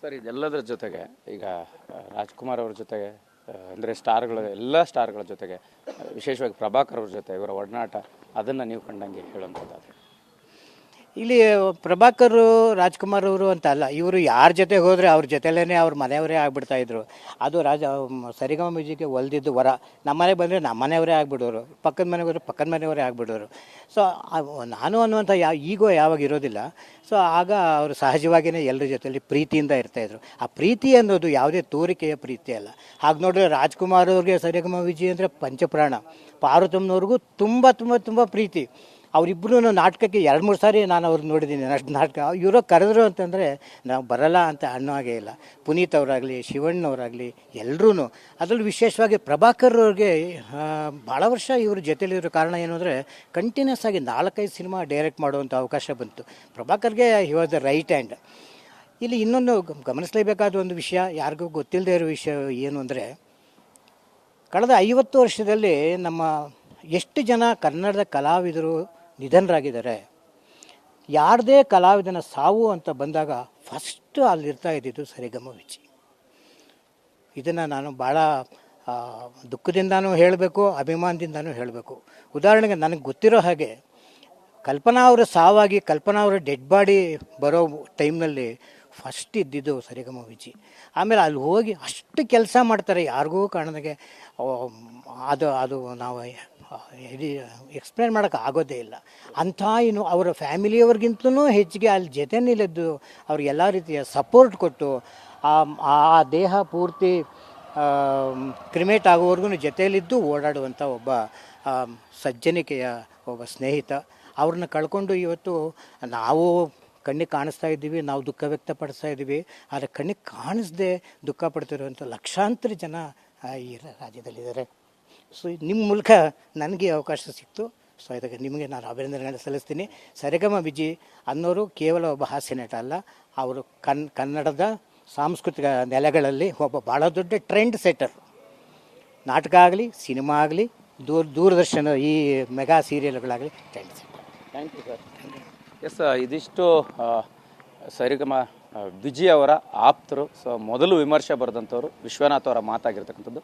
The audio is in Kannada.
ಸರ್ ಇದೆಲ್ಲದರ ಜೊತೆಗೆ ಈಗ ರಾಜ್ಕುಮಾರ್ ಅವ್ರ ಜೊತೆಗೆ ಅಂದರೆ ಸ್ಟಾರ್ಗಳ ಎಲ್ಲ ಸ್ಟಾರ್ಗಳ ಜೊತೆಗೆ ವಿಶೇಷವಾಗಿ ಪ್ರಭಾಕರ್ ಅವ್ರ ಜೊತೆ ಇವರ ಒಡನಾಟ ಅದನ್ನು ನೀವು ಕಂಡಂಗೆ ಹೇಳುವಂಥದ್ದಾದರೆ ಇಲ್ಲಿ ಪ್ರಭಾಕರ್ ರಾಜ್ಕುಮಾರ್ ಅವರು ಅಂತ ಅಲ್ಲ, ಇವರು ಯಾರ ಜೊತೆಗೆ ಹೋದರೆ ಅವ್ರ ಜೊತೆಲೇ ಅವ್ರ ಮನೆಯವರೇ ಆಗ್ಬಿಡ್ತಾಯಿದ್ರು. ಅದು ಸರಿಗಮ ಮ್ಯೂಸಿಕ್ಗೆ ಒಲ್ದಿದ್ದು ವರ. ನಮ್ಮನೆ ಬಂದರೆ ನಮ್ಮ ಮನೆಯವರೇ ಆಗಿಬಿಡೋರು, ಪಕ್ಕದ ಮನೆಗೆ ಹೋದರೆ ಪಕ್ಕದ ಮನೆಯವರೇ ಆಗಿಬಿಡೋರು. ಸೊ ನಾನು ಅನ್ನುವಂಥ ಈಗೋ ಯಾವಾಗ ಇರೋದಿಲ್ಲ. ಸೊ ಆಗ ಅವರು ಸಹಜವಾಗಿಯೇ ಎಲ್ಲರ ಜೊತೆಯಲ್ಲಿ ಪ್ರೀತಿಯಿಂದ ಇರ್ತಾಯಿದ್ರು. ಆ ಪ್ರೀತಿ ಅನ್ನೋದು ಯಾವುದೇ ತೋರಿಕೆಯ ಪ್ರೀತಿ ಅಲ್ಲ. ಹಾಗೆ ನೋಡಿದ್ರೆ ರಾಜ್ಕುಮಾರ್ ಅವ್ರಿಗೆ ಸರಿಗಮ ವಿಜಯ್ ಅಂದರೆ ಪಂಚಪ್ರಾಣ. ಪಾರ್ವತಮ್ಮನವ್ರಿಗೂ ತುಂಬ ತುಂಬ ತುಂಬ ಪ್ರೀತಿ. ಅವರಿಬ್ಬರೂ ನಾಟಕಕ್ಕೆ 2-3 ಸಾರಿ ನಾನು ಅವ್ರನ್ನ ನೋಡಿದ್ದೀನಿ. ಅಷ್ಟು ನಾಟಕ ಇವರು ಕರೆದ್ರು ಅಂತಂದರೆ ನಾವು ಬರಲ್ಲ ಅಂತ ಅನ್ನೋ ಹಾಗೆ ಇಲ್ಲ. ಪುನೀತ್ ಅವರಾಗಲಿ, ಶಿವಣ್ಣವರಾಗಲಿ ಎಲ್ಲರೂ. ಅದರಲ್ಲಿ ವಿಶೇಷವಾಗಿ ಪ್ರಭಾಕರ್ ಅವ್ರಿಗೆ ಭಾಳ ವರ್ಷ ಇವ್ರ ಜೊತೆಲಿರೋ ಕಾರಣ ಏನು ಅಂದರೆ ಕಂಟಿನ್ಯೂಸ್ ಆಗಿ 4-5 ಸಿನಿಮಾ ಡೈರೆಕ್ಟ್ ಮಾಡುವಂಥ ಅವಕಾಶ ಬಂತು. ಪ್ರಭಾಕರ್ಗೆ he was the right hand. ಇಲ್ಲಿ ಇನ್ನೊಂದು ಗಮನಿಸಲೇಬೇಕಾದ ಒಂದು ವಿಷಯ, ಯಾರಿಗೂ ಗೊತ್ತಿಲ್ಲದೆ ಇರೋ ವಿಷಯ ಏನು ಅಂದರೆ, ಕಳೆದ 50 ವರ್ಷದಲ್ಲಿ ನಮ್ಮ ಎಷ್ಟು ಜನ ಕನ್ನಡದ ಕಲಾವಿದರು ನಿಧನರಾಗಿದ್ದಾರೆ. ಯಾರದೇ ಕಲಾವಿದನ ಸಾವು ಅಂತ ಬಂದಾಗ ಫಸ್ಟು ಅಲ್ಲಿರ್ತಾ ಇದ್ದಿದ್ದು ಸರಿಗಮ ವಿಜಯ್. ಇದನ್ನು ನಾನು ಭಾಳ ದುಃಖದಿಂದನೂ ಹೇಳಬೇಕು, ಅಭಿಮಾನದಿಂದನೂ ಹೇಳಬೇಕು. ಉದಾಹರಣೆಗೆ ನನಗೆ ಗೊತ್ತಿರೋ ಹಾಗೆ ಕಲ್ಪನಾ ಅವರ ಸಾವಾಗಿ ಕಲ್ಪನಾ ಅವರ ಡೆಡ್ ಬಾಡಿ ಬರೋ ಟೈಮ್ನಲ್ಲಿ ಫಸ್ಟ್ ಇದ್ದಿದ್ದು ಸರಿಗಮ ವಿಜಯ್. ಆಮೇಲೆ ಅಲ್ಲಿ ಹೋಗಿ ಅಷ್ಟು ಕೆಲಸ ಮಾಡ್ತಾರೆ ಯಾರಿಗೂ ಕಾರಣದಾಗೆ. ಅದು ನಾವು ಎಕ್ಸ್ಪ್ಲೇನ್ ಮಾಡೋಕ್ಕೆ ಆಗೋದೇ ಇಲ್ಲ. ಅಂಥ ಇನ್ನು ಅವರ ಫ್ಯಾಮಿಲಿಯವ್ರಿಗಿಂತಲೂ ಹೆಚ್ಚಿಗೆ ಅಲ್ಲಿ ಜೊತೆ ನಿಲ್ಲಿದ್ದು ಅವ್ರಿಗೆ ಎಲ್ಲ ರೀತಿಯ ಸಪೋರ್ಟ್ ಕೊಟ್ಟು ಆ ದೇಹ ಪೂರ್ತಿ ಕ್ರಿಮೇಟ್ ಆಗೋವರೆಗೂ ಜೊತೆಯಲ್ಲಿದ್ದು ಓಡಾಡುವಂಥ ಒಬ್ಬ ಸಜ್ಜನಿಕೆಯ ಒಬ್ಬ ಸ್ನೇಹಿತ. ಅವ್ರನ್ನ ಕಳ್ಕೊಂಡು ಇವತ್ತು ನಾವು ಕಣ್ಣಿಗೆ ಕಾಣಿಸ್ತಾ ಇದ್ದೀವಿ, ನಾವು ದುಃಖ ವ್ಯಕ್ತಪಡಿಸ್ತಾ ಇದ್ದೀವಿ. ಆದರೆ ಕಣ್ಣಿಗೆ ಕಾಣಿಸ್ದೆ ದುಃಖ ಪಡ್ತಿರುವಂಥ ಲಕ್ಷಾಂತರ ಜನ ಈ ರಾಜ್ಯದಲ್ಲಿದ್ದಾರೆ. ಸೊ ನಿಮ್ಮ ಮೂಲಕ ನನಗೆ ಅವಕಾಶ ಸಿಕ್ತು. ಸೊ ಇದಕ್ಕೆ ನಿಮಗೆ ನಾನು ಅಭಿನಂದನೆಗಳನ್ನು ಸಲ್ಲಿಸ್ತೀನಿ. ಸರಿಗಮ ವಿಜಯ್ ಅನ್ನೋರು ಕೇವಲ ಒಬ್ಬ ಹಾಸ್ಯ ನಟ ಅಲ್ಲ, ಅವರು ಕನ್ನಡದ ಸಾಂಸ್ಕೃತಿಕ ನೆಲೆಗಳಲ್ಲಿ ಒಬ್ಬ ಭಾಳ ದೊಡ್ಡ ಟ್ರೆಂಡ್ ಸೆಟ್ಟರ್. ನಾಟಕ ಆಗಲಿ, ಸಿನಿಮಾ ಆಗಲಿ, ದೂರದರ್ಶನ ಈ ಮೆಗಾ ಸೀರಿಯಲ್ಗಳಾಗಲಿ trend setter. Thank you sir. Yes, ಇದಿಷ್ಟು ಸರಿಗಮ ವಿಜಯ್ ಅವರ ಆಪ್ತರು. ಸೊ ಮೊದಲು ವಿಮರ್ಶೆ ಬರೆದಂಥವ್ರು ವಿಶ್ವನಾಥ್ ಅವರ ಮಾತಾಗಿರ್ತಕ್ಕಂಥದ್ದು.